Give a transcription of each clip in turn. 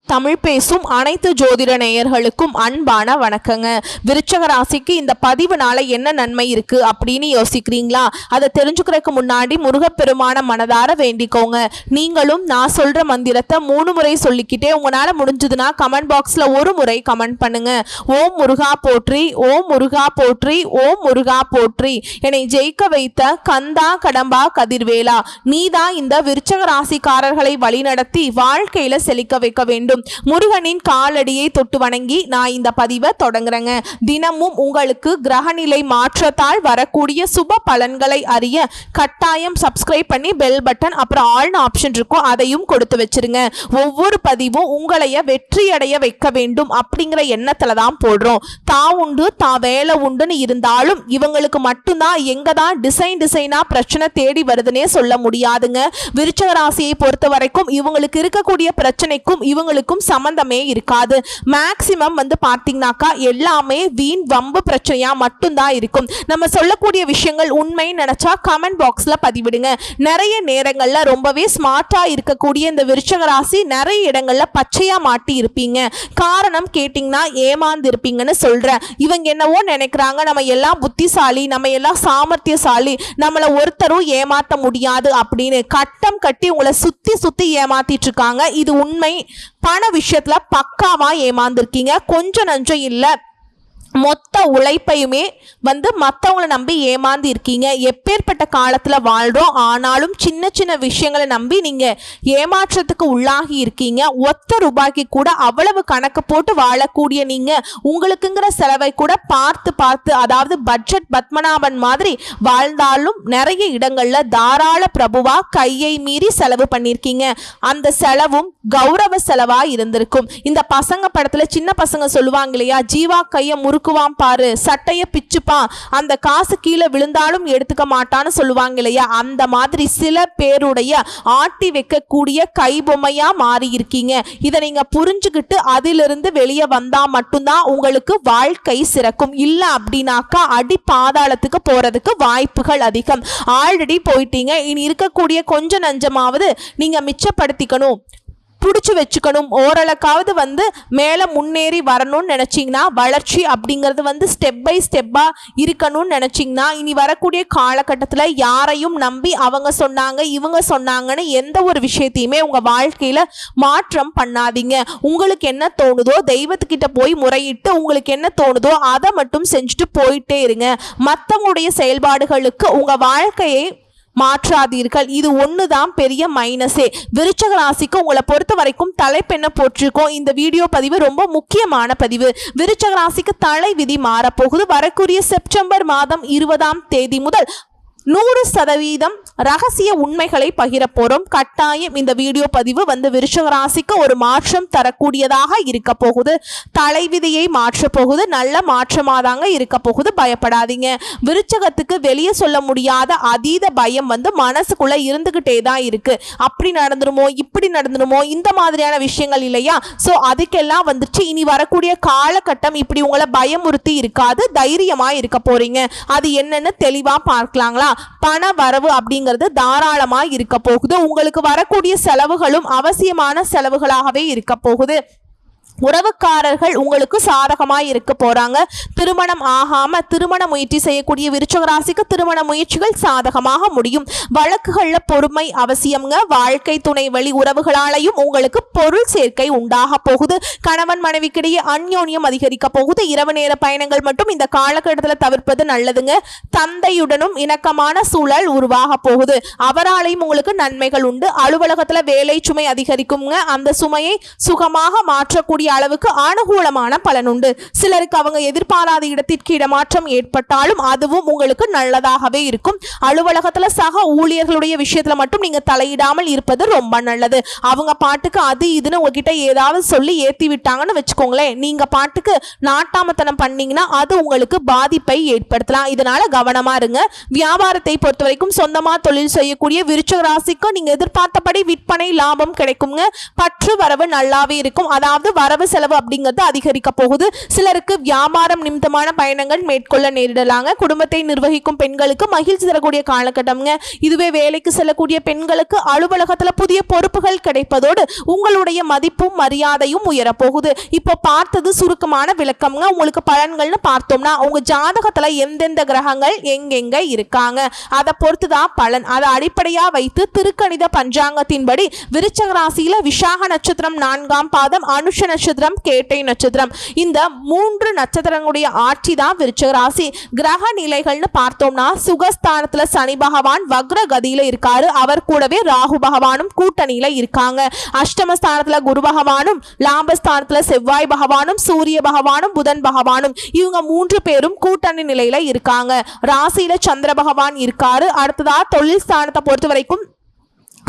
தமிழ் பேசும் அனைத்து ஜோதிட நேயர்களுக்கும் அன்பான வணக்கங்க. விருச்சக ராசிக்கு இந்த பதிவுனால என்ன நன்மை இருக்கு அப்படின்னு யோசிக்கிறீங்களா? அதை தெரிஞ்சுக்கிறதுக்கு முன்னாடி முருகப்பெருமான மனதார வேண்டிக்கோங்க. நீங்களும் நான் சொல்ற மந்திரத்தை 3 முறை சொல்லிக்கிட்டே உங்களால முடிஞ்சதுன்னா கமெண்ட் பாக்ஸ்ல ஒரு முறை கமெண்ட் பண்ணுங்க. ஓம் முருகா போற்றி, ஓம் முருகா போற்றி, ஓம் முருகா போற்றி. என்னை ஜெயிக்க வைத்த கந்தா கடம்பா கதிர்வேலா, நீதான் இந்த விருச்சக ராசிக்காரர்களை வழிநடத்தி வாழ்க்கையில செழிக்க வைக்க வேண்டும். முருகனின் காலடியை தொட்டு வணங்கி நான் இந்த பதிவை தொடங்குறேங்க. தினமும் உங்களுக்கு கிரகநிலை மாற்றத்தால் வரக்கூடிய சுப பலன்களை அறிய கட்டாயம் சப்ஸ்கிரைப் பண்ணி பெல் பட்டன் அப்புறம் ஆல் ஆப்ஷன் இருக்கும், அதையும் கொடுத்து வச்சிருங்க. ஒவ்வொரு பதிவும் உங்களைய வெற்றியடைய வைக்க வேண்டும் அப்படிங்கிற எண்ணத்துல தான் போடுறோம். உண்டு வேலை உண்டுன்னு இருந்தாலும் இவங்களுக்கு மட்டும்தான் எங்கதான் டிசைனா பிரச்சனை தேடி வருதுன்னே சொல்ல முடியாதுங்க. விருச்சக ராசியை பொறுத்த வரைக்கும் இவங்களுக்கு இருக்கக்கூடிய பிரச்சனைக்கும் இவங்களுக்கு சம்பந்தமே இருக்காது. மேக்சிமம் பார்த்தீங்கன்னாக்கா எல்லாமே வீண் வம்பு பிரச்சனையா மட்டும்தான் இருக்கும். நம்ம சொல்லக்கூடிய விஷயங்கள் உண்மை நினைச்சா கமெண்ட் பாக்ஸ்ல பதிவிடுங்க. நிறைய நேரங்கள்ல ரொம்பவே ஸ்மார்ட்டா இருக்கக்கூடிய இந்த விருச்சக ராசி நிறைய இடங்கள்ல பச்சையா மாட்டி இருப்பீங்க. காரணம் கேட்டீங்கன்னா ஏமாந்து இருப்பீங்கன்னு சொல்றேன். இவங்க என்னவோ நினைக்கிறாங்க நம்ம எல்லாம் புத்திசாலி, நம்ம எல்லாம் சாமர்த்தியசாலி, நம்மள ஒருத்தரும் ஏமாத்த முடியாது அப்படின்னு கட்டம் கட்டி உங்களை சுத்தி ஏமாத்திட்டு இருக்காங்க. இது உண்மை. பண விஷயத்துல பக்காவா ஏமாந்துருக்கீங்க. கொஞ்சம் நஞ்சம் இல்லை, மொத்த உழைப்பையுமே மற்றவங்களை நம்பி ஏமாந்து இருக்கீங்க. எப்பேற்பட்ட காலத்தில் வாழ்கிறோம், ஆனாலும் சின்ன விஷயங்களை நம்பி நீங்கள் ஏமாற்றத்துக்கு உள்ளாகி இருக்கீங்க. ஒத்த ரூபாய்க்கு கூட அவ்வளவு கணக்கு போட்டு வாழக்கூடிய நீங்கள் உங்களுக்குங்கிற செலவை கூட பார்த்து அதாவது பட்ஜெட் பத்மநாபன் மாதிரி வாழ்ந்தாலும் நிறைய இடங்களில் தாராள பிரபுவா கையை மீறி செலவு பண்ணியிருக்கீங்க. அந்த செலவும் கௌரவ செலவாக இருந்திருக்கும். இந்த பசங்க படத்தில் சின்ன பசங்க சொல்லுவாங்க இல்லையா, ஜீவா கையை முறுக்குவான் பாரு, சட்டைய பிச்சுப்பான், அந்த காசு கீழே விழுந்தாலும் எடுத்துக்க மாட்டான்னு சொல்லுவாங்க இல்லையா, அந்த மாதிரி சில பேருடைய ஆட்டி வைக்கக்கூடிய கைபொம்மையா மாறி இருக்கீங்க. இதை நீங்க புரிஞ்சுக்கிட்டு அதிலிருந்து வெளியே வந்தா மட்டும்தான் உங்களுக்கு வாழ்க்கை சிறக்கும். இல்ல அப்படின்னாக்கா அடி பாதாளத்துக்கு போறதுக்கு வாய்ப்புகள் அதிகம். ஆல்ரெடி போயிட்டீங்க, இனி இருக்கக்கூடிய கொஞ்சம் நஞ்சமாவது நீங்க மிச்சப்படுத்திக்கணும், பிடிச்சி வச்சுக்கணும். ஓரளவுக்காவது மேலே முன்னேறி வரணும்னு நினச்சிங்கன்னா, வளர்ச்சி அப்படிங்கிறது ஸ்டெப் பை ஸ்டெப்பாக இருக்கணும்னு நினச்சிங்கன்னா, இனி வரக்கூடிய காலகட்டத்தில் யாரையும் நம்பி அவங்க சொன்னாங்க இவங்க சொன்னாங்கன்னு எந்த ஒரு விஷயத்தையுமே உங்கள் வாழ்க்கையில் மாற்றம் பண்ணாதீங்க. உங்களுக்கு என்ன தோணுதோ தெய்வத்துக்கிட்ட போய் முறையிட்டு உங்களுக்கு என்ன தோணுதோ அதை மட்டும் செஞ்சுட்டு போயிட்டே இருங்க. மற்றவங்களுடைய செயல்பாடுகளுக்கு உங்கள் வாழ்க்கையை மாற்றாதீர்கள். இது ஒண்ணுதான் பெரிய மைனஸே. விருச்சக ராசிக்கு உங்களை பொறுத்த வரைக்கும் தலைப்பெண்ண போட்டிருக்கோம். இந்த வீடியோ பதிவு ரொம்ப முக்கியமான பதிவு. விருச்சக ராசிக்கு தலை விதி மாறப்போகுது. வரக்கூடிய செப்டம்பர் மாதம் 20ஆம் தேதி முதல் 100% ரகசிய உண்மைகளை பகிர போறோம். கட்டாயம் இந்த வீடியோ பதிவு விருச்சக ராசிக்கு ஒரு மாற்றம் தரக்கூடியதாக இருக்க போகுது. தலைவிதியை மாற்ற போகுது. நல்ல மாற்றமாதாங்க இருக்க போகுது. பயப்படாதீங்க. விருச்சகத்துக்கு வெளியே சொல்ல முடியாத அதீத பயம் மனசுக்குள்ள இருந்துகிட்டே தான் இருக்கு. அப்படி நடந்துருமோ இப்படி நடந்துருமோ இந்த மாதிரியான விஷயங்கள் இல்லையா. ஸோ அதுக்கெல்லாம் இனி வரக்கூடிய காலகட்டம் இப்படி உங்களை பயமுறுத்தி இருக்காது. தைரியமா இருக்க போறீங்க. அது என்னன்னு தெளிவா பார்க்கலாங்களா. பண வரவு அப்படிங்கிறது தாராளமா இருக்க போகுது. உங்களுக்கு வரக்கூடிய செலவுகளும் அவசியமான செலவுகளாகவே இருக்க போகுது. உறவுக்காரர்கள் உங்களுக்கு சாதகமாய் இருக்க போறாங்க. திருமணம் ஆகாம திருமண முயற்சி செய்யக்கூடிய விருச்சக ராசிக்கு திருமண முயற்சிகள் சாதகமாக முடியும். வழக்குகள்ல பொறுமை அவசியம்ங்க. வாழ்க்கை துணை வழி உறவுகளாலையும் உங்களுக்கு பொருள் சேர்க்கை உண்டாக போகுது. கணவன் மனைவிக்கிடையே அந்யோன்யம் அதிகரிக்க போகுது. இரவு நேர பயணங்கள் மட்டும் இந்த காலகட்டத்தில் தவிர்ப்பது நல்லதுங்க. தந்தையுடனும் இணக்கமான சூழல் உருவாக போகுது. அவராலையும் உங்களுக்கு நன்மைகள் உண்டு. அலுவலகத்துல வேலை சுமை அதிகரிக்குங்க. அந்த சுமையை சுகமாக மாற்றக்கூடிய அளவுக்கு அனுகூலமான பலன் உண்டு. சிலருக்கு அவங்க எதிர்பாராத இடத்திற்கு இடமாற்றம் ஏற்பட்டாலும் அதுவும் உங்களுக்கு நல்லதாகவே இருக்கும். அலுவலகத்துல சக ஊழியர்களுடைய விஷயத்துல மட்டும் நீங்க தலையிடாமல் இருப்பது ரொம்ப நல்லது. அவங்க பாட்டுக்கு அது இதுன்னு உங்ககிட்ட ஏதாவது சொல்லி ஏத்தி விட்டாங்கன்னு வச்சுக்கோங்களேன், நீங்க பாட்டுக்கு நாட்டாமத்தனம் பண்ணீங்கன்னா அது உங்களுக்கு பாதிப்பை ஏற்படுத்தலாம். இதனால கவனமா இருங்க. வியாபாரத்தை பொறுத்த வரைக்கும் சொந்தமா தொழில் செய்யக்கூடிய விருச்சக ராசிக்கு நீங்க எதிர்பார்த்தபடி விற்பனை லாபம் கிடைக்குங்க. பற்று வரவு நல்லாவே இருக்கும். அதாவது வர வரவு செலவு அப்படிங்கிறது அதிகரிக்க போகுது. சிலருக்கு வியாபாரம் நிமித்தமான பயணங்கள் மேற்கொள்ள நேரிடலாங்க. குடும்பத்தை நிர்வகிக்கும் பெண்களுக்கு மகிழ்ச்சி தரக்கூடிய காலகட்டம்ங்க. இதுவே வேலைக்கு செல்லக்கூடிய பெண்களுக்கு அலுவலகத்துல புதிய பொறுப்புகள் கிடைப்பதோடு உங்களுடைய மதிப்பும் மரியாதையும் உயரப்போகுது. இப்போ பார்த்தது சுருக்கமான விளக்கம்ங்க. உங்களுக்கு பலன்கள்னு பார்த்தோம்னா உங்க ஜாதகத்துல எந்தெந்த கிரகங்கள் எங்கெங்க இருக்காங்க அதை பொறுத்துதான் பலன். அதை அடிப்படையா வைத்து திருக்கணித பஞ்சாங்கத்தின்படி விருச்சக ராசியில விசாக நட்சத்திரம் 4ஆம் பாதம், அனுஷ நட்சத்திரம், கேட்டை நட்சத்திரம், இந்த 3 நட்சத்திரங்களுடைய ஆட்சி தான் விருச்சக ராசி. கிரக நிலைகள்னு பார்த்தோம்னா சுகஸ்தானத்துல சனி பகவான் வக்ர கதியில இருக்காரு. அவர் கூடவே ராகு பகவானும் கூட்டணியில இருக்காங்க. அஷ்டமஸ்தானத்துல குரு பகவானும், லாபஸ்தானத்துல செவ்வாய் பகவானும், சூரிய பகவானும், புதன் பகவானும், இவங்க 3 பேரும் கூட்டணி நிலையில இருக்காங்க. ராசியில சந்திர பகவான் இருக்காரு. அடுத்ததா தொழில் ஸ்தானத்தை பொறுத்த வரைக்கும்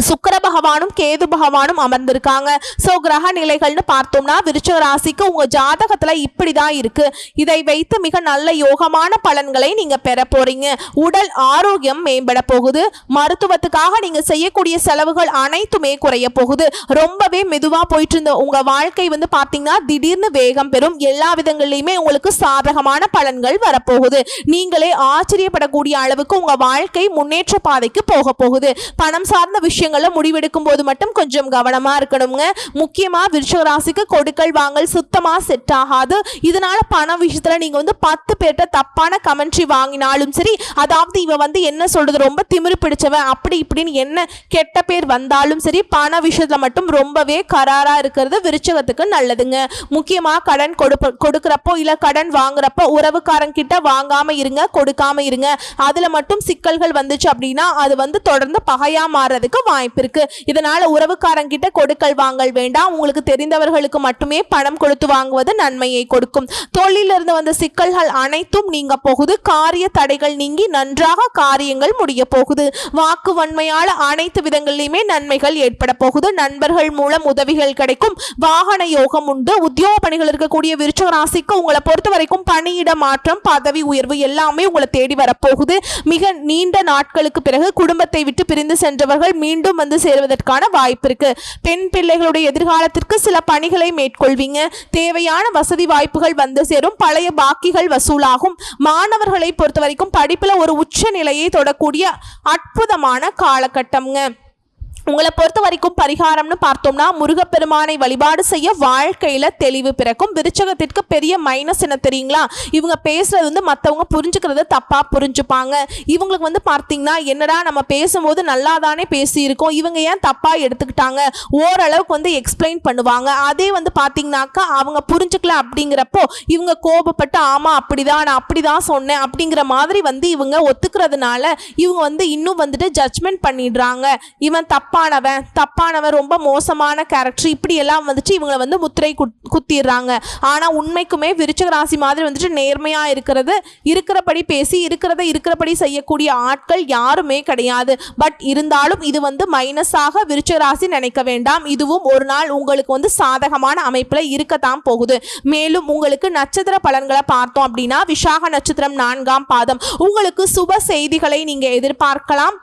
சுக்கிர பகவானும் கேது பகவானும் அமர்ந்திருக்காங்க. சோ கிரக நிலைகள்னு பார்த்தோம்னா விருச்சிக ராசிக்கு உங்க ஜாதகத்துல இப்படிதான் இருக்கு. இதை வைத்து மிக நல்ல யோகமான பலன்களை நீங்க பெற போறீங்க. உடல் ஆரோக்கியம் மேம்பட போகுது. மருத்துவத்துக்காக நீங்க செய்யக்கூடிய செலவுகள் அனைத்துமே குறைய போகுது. ரொம்பவே மெதுவா போயிட்டு இருந்த உங்க வாழ்க்கை வந்து பாத்தீங்கன்னா திடீர்னு வேகம் பெறும். எல்லா விதங்களிலுமே உங்களுக்கு சாதகமான பலன்கள் வரப்போகுது. நீங்களே ஆச்சரியப்படக்கூடிய அளவுக்கு உங்க வாழ்க்கை முன்னேற்ற பாதைக்கு போக போகுது. பணம் சார்ந்த விஷயம் முடிவெடுக்கும் போது மட்டும் கொஞ்சம் கவனமா இருக்கணுங்க. முக்கியமா விருச்சிக ராசிக்கு கொடுக்கல் வாங்கல் சுத்தமா செட் ஆகாது. இதனால பண விஷயத்துல நீங்க வந்து 10 பேர்ட்ட தப்பான கமெண்ட்ரி வாங்கினாலும் சரி, அதாவது இவ வந்து என்ன சொல்றது ரொம்ப திமிரு பிடிச்சவன் அப்படி இப்படின்னு என்ன கெட்ட பேர் வந்தாலும் சரி, பண விஷயத்துல மட்டும் ரொம்பவே கராரா இருக்கிறது விருச்சிகத்துக்கு நல்லதுங்க. முக்கியமா கடன் கொடுக்கிறப்போ இல்ல கடன் வாங்குறப்போ உறவுக்காரங்க கிட்ட வாங்காம இருங்க, கொடுக்காம இருங்க. அதுல மட்டும் சிக்கல்கள் வந்துச்சு அப்படின்னா அது வந்து தொடர்ந்து பகையா மாறதுக்கு வாய்ப்பு இருக்கு. இதனால உறவுக்காரங்கிட்ட கொடுக்கல் வாங்கல் வேண்டாம். உங்களுக்கு தெரிந்தவர்களுக்கு மட்டுமே பணம் கொடுத்து வாங்குவது நன்மையை கொடுக்கும். தொழிலிருந்து வந்த சிக்கல்கள் அனைத்தும் நீங்க போகுது. காரிய தடைகள் நீங்கி நன்றாக காரியங்கள் முடிய போகுது. வாக்கு வன்மையால அனைத்து விதங்களிலுமே நன்மைகள் ஏற்பட போகுது. நண்பர்கள் மூலம் உதவிகள் கிடைக்கும். வாகன யோகம் உண்டு. உத்தியோக பணிகள் இருக்கக்கூடிய விருச்சிக ராசிக்கு உங்களை பொறுத்த வரைக்கும் பணியிட மாற்றம், பதவி உயர்வு எல்லாமே உங்களை தேடி வரப்போகுது. மிக நீண்ட நாட்களுக்கு பிறகு குடும்பத்தை விட்டு பிரிந்து சென்றவர்கள் மீண்டும் வந்து சேருவதற்கான வாய்ப்பு இருக்கு. பெண் பிள்ளைகளுடைய எதிர்காலத்திற்கு சில பணிகளை மேற்கொள்வீங்க. தேவையான வசதி வாய்ப்புகள் வந்து சேரும். பழைய பாக்கிகள் வசூலாகும். மாணவர்களை பொறுத்த வரைக்கும் படிப்புல ஒரு உச்ச நிலையை தொடக்கூடிய அற்புதமான காலகட்டம்ங்க. உங்களை பொறுத்த வரைக்கும் பரிகாரம்னு பார்த்தோம்னா முருகப்பெருமானை வழிபாடு செய்ய வாழ்க்கையில தெளிவு பிறக்கும். விருச்சகத்திற்கு பெரிய மைனஸ் என்ன தெரியுங்களா? இவங்க பேசுறது வந்து மற்றவங்க புரிஞ்சுக்கிறத தப்பா புரிஞ்சுப்பாங்க. இவங்களுக்கு வந்து பார்த்தீங்கன்னா என்னடா நம்ம பேசும்போது நல்லா தானே பேசியிருக்கோம், இவங்க ஏன் தப்பா எடுத்துக்கிட்டாங்க, ஓரளவுக்கு வந்து எக்ஸ்பிளைன் பண்ணுவாங்க. அதே வந்து பார்த்தீங்கன்னாக்கா அவங்க புரிஞ்சுக்கல அப்படிங்கிறப்போ இவங்க கோபப்பட்டு ஆமா அப்படிதான் நான் அப்படிதான் சொன்னேன் அப்படிங்கிற மாதிரி வந்து இவங்க ஒத்துக்கிறதுனால இவங்க வந்து இன்னும் வந்துட்டு ஜட்ஜ்மெண்ட் பண்ணிடுறாங்க. இவன் தப்பானவன் ரொம்ப மோசமான கேரக்டர் இப்படி எல்லாம் வந்துட்டு இவங்களை வந்து முத்திரை குத்திடுறாங்க. ஆனா உண்மைக்குமே விருச்சிக ராசி மாதிரி வந்துட்டு நேர்மையா இருக்கிறபடி பேசி இருக்கிறபடி செய்யக்கூடிய ஆட்கள் யாருமே கிடையாது. பட் இருந்தாலும் இது வந்து மைனஸாக விருச்சிக ராசி நினைக்க வேண்டாம். இதுவும் ஒரு நாள் உங்களுக்கு வந்து சாதகமான அமைப்புல இருக்கத்தான் போகுது. மேலும் உங்களுக்கு நட்சத்திர பலன்களை பார்த்தோம் அப்படின்னா விசாக நட்சத்திரம் 4ஆம் பாதம், உங்களுக்கு சுப செய்திகளை நீங்க எதிர்பார்க்கலாம்.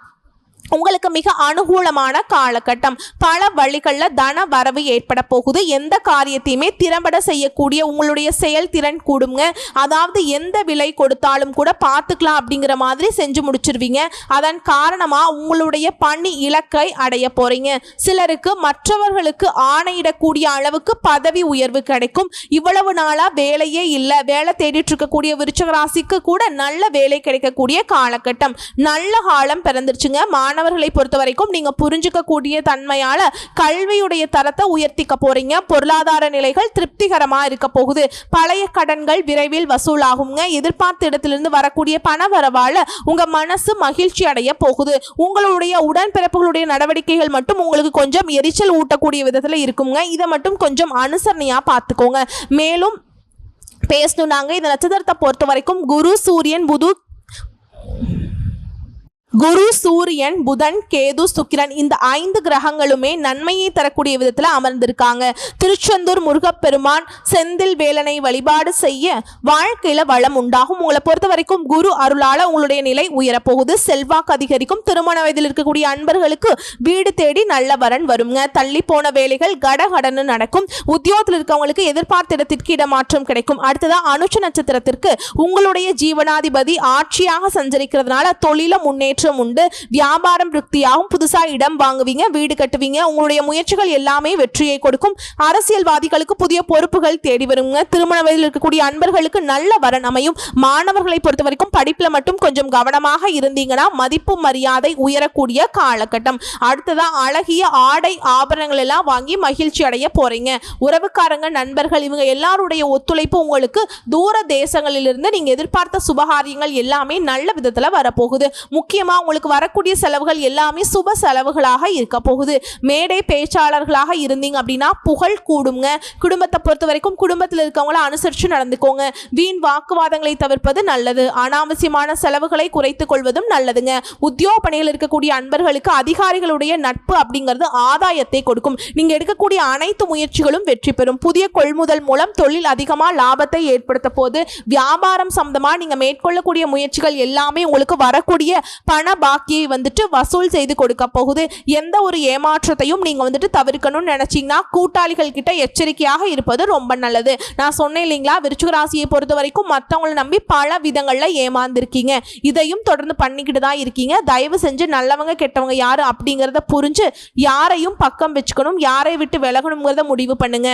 உங்களுக்கு மிக அனுகூலமான காலகட்டம். பல வழிகளில் தன வரவு ஏற்பட போகுது. எந்த காரியத்தையுமே திறம்பட செய்யக்கூடிய உங்களுடைய செயல்திறன் கூடுங்க. அதாவது எந்த விலை கொடுத்தாலும் கூட பார்த்துக்கலாம் அப்படிங்கிற மாதிரி செஞ்சு முடிச்சிருவீங்க. அதன் காரணமாக உங்களுடைய பணி இலக்கை அடைய போறீங்க. சிலருக்கு மற்றவர்களுக்கு ஆணையிடக்கூடிய அளவுக்கு பதவி உயர்வு கிடைக்கும். இவ்வளவு நாளா வேலையே இல்லை, வேலை தேடிட்டு இருக்கக்கூடிய விருச்சிக ராசிக்கு கூட நல்ல வேலை கிடைக்கக்கூடிய காலகட்டம். நல்ல காலம் பிறந்துருச்சுங்க. மாணவர்களை பொறுத்த வரைக்கும் நீங்க புரிஞ்சுக்கக்கூடிய தன்மையால கல்வியுடைய தரத்தை உயர்த்திக்க போறீங்க. பொருளாதார நிலைகள் திருப்திகரமா இருக்க போகுது. பழைய கடன்கள் விரைவில் வசூலாகுங்க. எதிர்பார்த்த இடத்திலிருந்து வரக்கூடிய பண வரவால உங்க மனசு மகிழ்ச்சி அடைய போகுது. உங்களுடைய உடன்பிறப்புகளுடைய நடவடிக்கைகள் மட்டும் உங்களுக்கு கொஞ்சம் எரிச்சல் ஊட்டக்கூடிய விதத்துல இருக்குங்க. இதை மட்டும் கொஞ்சம் அனுசரணையா பார்த்துக்கோங்க. மேலும் பேசணும் நாங்க இந்த நட்சத்திரத்தை பொறுத்த வரைக்கும் குரு, சூரியன், புது குரு, சூரியன், புதன், கேது, சுக்கிரன் இந்த 5 கிரகங்களுமே நன்மையை தரக்கூடிய விதத்துல அமர்ந்திருக்காங்க. திருச்செந்தூர் முருகப்பெருமான் செந்தில் வேலனை வழிபாடு செய்ய வாழ்க்கையில வளம் உண்டாகும். உங்களை பொறுத்த வரைக்கும் குரு அருளால உங்களுடைய நிலை உயரப்போகுது. செல்வாக்கு அதிகரிக்கும். திருமண வயதில் இருக்கக்கூடிய அன்பர்களுக்கு வீடு தேடி நல்ல வரன் வருங்க. தள்ளி போன வேலைகள் கடகடன்னு நடக்கும். உத்தியோகத்தில் இருக்கவங்களுக்கு எதிர்பார்த்த இடத்திற்கு இடமாற்றம் கிடைக்கும். அடுத்ததா அனுஷ நட்சத்திரத்திற்கு உங்களுடைய ஜீவனாதிபதி ஆட்சியாக சஞ்சரிக்கிறதுனால தொழில முன்னேற்றம் உண்டு. வியாபாரம் விருத்தியாகும். புதுசா இடம் வாங்குவீங்க, வீடு கட்டுவீங்க. உங்களுடைய முயற்சிகள் எல்லாமே வெற்றியை கொடுக்கும். அரசியல்வாதிகளுக்கு புதிய பொறுப்புகள் தேடி வருங்க. திருமண வயதில் இருக்கக்கூடிய அன்பர்களுக்கு நல்ல வரன் அமையும். மாணவர்களை பொறுத்த வரைக்கும் படிப்புல மட்டும் கொஞ்சம் கவனமாக இருந்தீங்கன்னா மதிப்பு மரியாதை உயரக்கூடிய காலகட்டம். அடுத்ததா அழகிய ஆடை ஆபரணங்கள் எல்லாம் வாங்கி மகிழ்ச்சி அடைய போறீங்க. உறவுக்காரங்க, நண்பர்கள் இவங்க எல்லாருடைய ஒத்துழைப்பு உங்களுக்கு தூர தேசங்களிலிருந்து நீங்க எதிர்பார்த்த சுபகாரியங்கள் எல்லாமே நல்ல விதத்துல வரப்போகுது. முக்கியமா உங்களுக்கு வரக்கூடிய செலவுகள் எல்லாமே சுப செலவுகளாக இருக்க போகுது. மேடை பேச்சாளர்களாக இருந்தீங்க அப்படின்னா புகழ் கூடுங்க. குடும்பத்தை பொறுத்த வரைக்கும் குடும்பத்தில் இருக்கவங்கள அனுசரித்து நடந்துக்கோங்க. வீண் வாக்குவாதங்களை தவிர்ப்பது நல்லது. அனாவசியமான செலவுகளை குறைத்துக் கொள்வதும் நல்லதுங்க. உத்தியோக பணியில் இருக்கக்கூடிய அன்பர்களுக்கு அதிகாரிகளுடைய நட்பு அப்படிங்கிறது ஆதாயத்தை கொடுக்கும். நீங்க எடுக்கக்கூடிய அனைத்து முயற்சிகளும் வெற்றி பெறும். புதிய கொள்முதல் மூலம் தொழில் அதிகமா லாபத்தை ஏற்படுத்த போது. வியாபாரம் சம்பந்தமா நீங்க மேற்கொள்ளக்கூடிய முயற்சிகள் எல்லாமே உங்களுக்கு வரக்கூடிய பண பாக்கியை வசூல் செய்து கொடுக்க போகுது. எந்த ஒரு ஏமாற்றத்தையும் நீங்க தவிர்க்கணும்னு நினைச்சீங்கன்னா கூட்டாளிகள் கிட்ட எச்சரிக்கையாக இருப்பது ரொம்ப நல்லது. நான் சொன்னேன் இல்லைங்களா, விருச்சிக ராசியை பொறுத்த வரைக்கும் மற்றவங்களை நம்பி பல விதங்கள்ல ஏமாந்திருக்கீங்க. இதையும் தொடர்ந்து பண்ணிக்கிட்டு தான் இருக்கீங்க. தயவு செஞ்சு நல்லவங்க கெட்டவங்க யாரு அப்படிங்கிறத புரிஞ்சு யாரையும் பக்கம் வச்சுக்கணும், யாரை விட்டு விலகணுங்கிறத முடிவு பண்ணுங்க.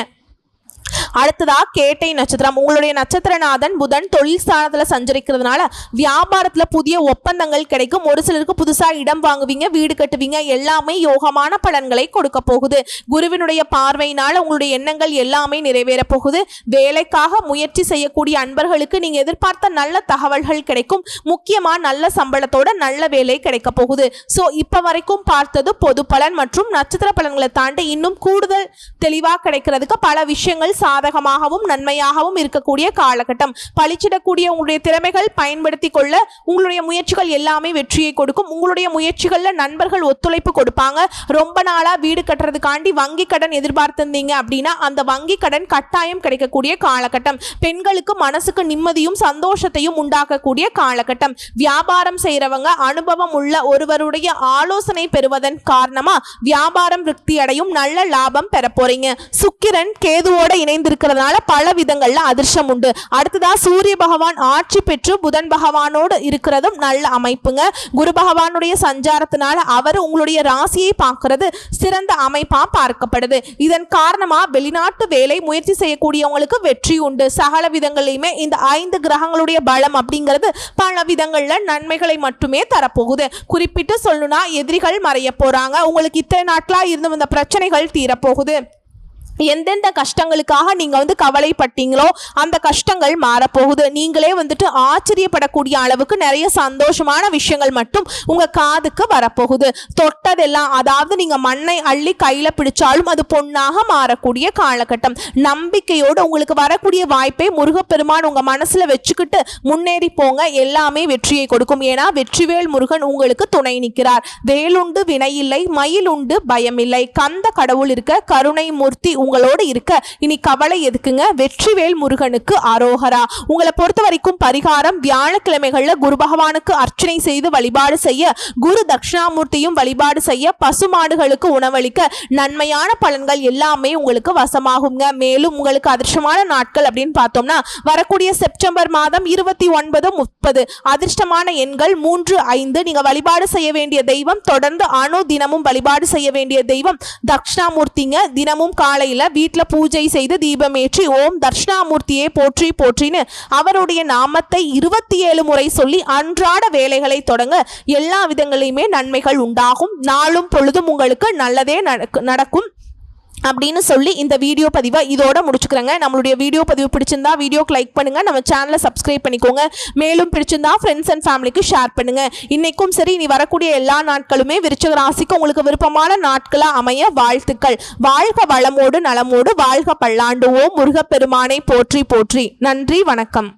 அடுத்ததா கேட்டை நட்சத்திரம். உங்களுடைய நட்சத்திரநாதன் புதன் தொழில் ஸ்தானத்துல சஞ்சரிக்கிறதுனால வியாபாரத்துல புதிய ஒப்பந்தங்கள் கிடைக்கும். ஒரு சிலருக்கு புதுசா இடம் வாங்குவீங்க, வீடு கட்டுவீங்க. எல்லாமே யோகமான பலன்களை கொடுக்க போகுது. குருவினுடைய பார்வையினால உங்களுடைய எண்ணங்கள் எல்லாமே நிறைவேற போகுது. வேலைக்காக முயற்சி செய்யக்கூடிய அன்பர்களுக்கு நீங்க எதிர்பார்த்த நல்ல தகவல்கள் கிடைக்கும். முக்கியமா நல்ல சம்பளத்தோட நல்ல வேலை கிடைக்க போகுது. சோ இப்ப வரைக்கும் பார்த்தது பொது பலன் மற்றும் நட்சத்திர பலன்களை தாண்டி இன்னும் கூடுதல் தெளிவா கிடைக்கிறதுக்கு பல விஷயங்கள் சாதகமாகவும் நன்மையாகவும் இருக்கக்கூடிய காலகட்டம். பழிச்சிடக்கூடிய உங்களுடைய திறமைகள் பயன்படுத்திக் கொள்ள உங்களுடைய முயற்சிகள் எல்லாமே வெற்றியை கொடுக்கும். உங்களுடைய முயற்சிகள்ல நண்பர்கள் ஒத்துழைப்பு கொடுப்பாங்க. ரொம்ப நாளா வீடு கட்டுறதுக்காண்டி வங்கி கடன் எதிர்பார்த்திருந்தீங்க அப்படின்னா அந்த வங்கி கடன் கட்டாயம் கிடைக்கக்கூடிய காலகட்டம். பெண்களுக்கு மனசுக்கு நிம்மதியும் சந்தோஷத்தையும் உண்டாக்கக்கூடிய காலகட்டம். வியாபாரம் செய்யறவங்க அனுபவம் உள்ள ஒருவருடைய ஆலோசனை பெறுவதன் காரணமா வியாபாரம் விருத்தி அடையும். நல்ல லாபம் பெற போறீங்க. சுக்கிரன் கேதுவோட இணைந்திருக்கிறதுனால பல விதங்கள்ல அதிர்ஷ்டம் உண்டு. அடுத்ததா சூரிய பகவான் ஆட்சி பெற்று புதன் பகவானோடு இருக்கிறதும் நல்ல அமைப்புங்க. குரு பகவானுடைய சஞ்சாரத்தினால அவர் உங்களுடைய ராசியை பார்க்கிறது சிறந்த அமைப்பா பார்க்கப்படுது. இதன் காரணமா வெளிநாட்டு வேலை முயற்சி செய்யக்கூடியவங்களுக்கு வெற்றி உண்டு. சகல விதங்களையுமே இந்த 5 கிரகங்களுடைய பலம் அப்படிங்கிறது பல விதங்கள்ல நன்மைகளை மட்டுமே தரப்போகுது. குறிப்பிட்டு சொல்லணும்னா எதிரிகள் மறைய போறாங்க. உங்களுக்கு இத்தனை நாட்களா இருந்து வந்த பிரச்சனைகள் தீரப்போகுது. எந்தெந்த கஷ்டங்களுக்காக நீங்க கவலைப்பட்டீங்களோ அந்த கஷ்டங்கள் மாறப்போகுது. நீங்களே ஆச்சரியப்படக்கூடிய அளவுக்கு நிறைய சந்தோஷமான விஷயங்கள் மட்டும் உங்க காதுக்கு வரப்போகுது. தொட்டதெல்லாம், அதாவது நீங்க மண்ணை அள்ளி கையில பிடிச்சாலும் அது பொன்னாக மாறக்கூடிய காலகட்டம். நம்பிக்கையோடு உங்களுக்கு வரக்கூடிய வாய்ப்பை முருகப்பெருமான் உங்க மனசுல வச்சுக்கிட்டு முன்னேறி போங்க. எல்லாமே வெற்றியை கொடுக்கும். ஏன்னா வெற்றிவேல் முருகன் உங்களுக்கு துணை நிற்கிறார். வேலுண்டு வினையில்லை, மயிலுண்டு பயமில்லை. கந்த கடவுள் இருக்க, கருணை மூர்த்தி உங்களோடு இருக்க, இனி கவலை எதுக்குங்க? வெற்றிவேல் முருகனுக்கு அரோகரா. உங்களை பொறுத்த வரைக்கும் பரிகாரம் வியாழக்கிழமைகள்ல குரு பகவானுக்கு அர்ச்சனை செய்து வழிபாடு செய்ய, குரு தட்சிணாமூர்த்தியும் வழிபாடு செய்ய, பசுமாடுகளுக்கு உணவளிக்க நன்மையான பலன்கள் எல்லாமே உங்களுக்கு வசமாகுங்க. மேலும் உங்களுக்கு அதிர்ஷ்டமான நாட்கள் அப்படின்னு பார்த்தோம்னா வரக்கூடிய செப்டம்பர் மாதம் 29, 30. அதிர்ஷ்டமான எண்கள் 3, 5. நீங்க வழிபாடு செய்ய வேண்டிய தெய்வம் தொடர்ந்து தினமும் வழிபாடு செய்ய வேண்டிய தெய்வம் தட்சிணாமூர்த்திங்க. தினமும் காலையில் வீட்டுல பூஜை செய்து தீபம் ஏற்றி ஓம் தட்சிணாமூர்த்தியே போற்றி போற்றின்னு அவருடைய நாமத்தை 27 முறை சொல்லி அன்றாட வேலைகளை தொடங்க எல்லா விதங்களிலுமே நன்மைகள் உண்டாகும். நாளும் பொழுதும் உங்களுக்கு நல்லதே நடக்கும் அப்படின்னு சொல்லி இந்த வீடியோ பதிவை இதோட முடிச்சுக்கிறேங்க. நம்மளுடைய வீடியோ பதிவு பிடிச்சிருந்தா வீடியோக்கு லைக் பண்ணுங்க, நம்ம சேனலை சப்ஸ்கிரைப் பண்ணிக்கோங்க. மேலும் பிடிச்சிருந்தா ஃப்ரெண்ட்ஸ் அண்ட் ஃபேமிலிக்கு ஷேர் பண்ணுங்க. இன்னைக்கும் சரி, இனி வரக்கூடிய எல்லா நாட்களுமே விருச்சிக ராசிக்கு உங்களுக்கு விருப்பமான நாட்களா அமைய வாழ்த்துக்கள். வாழ்க வளமோடு நலமோடு, வாழ்க பல்லாண்டு. ஓம் முருகப்பெருமானை போற்றி போற்றி. நன்றி, வணக்கம்.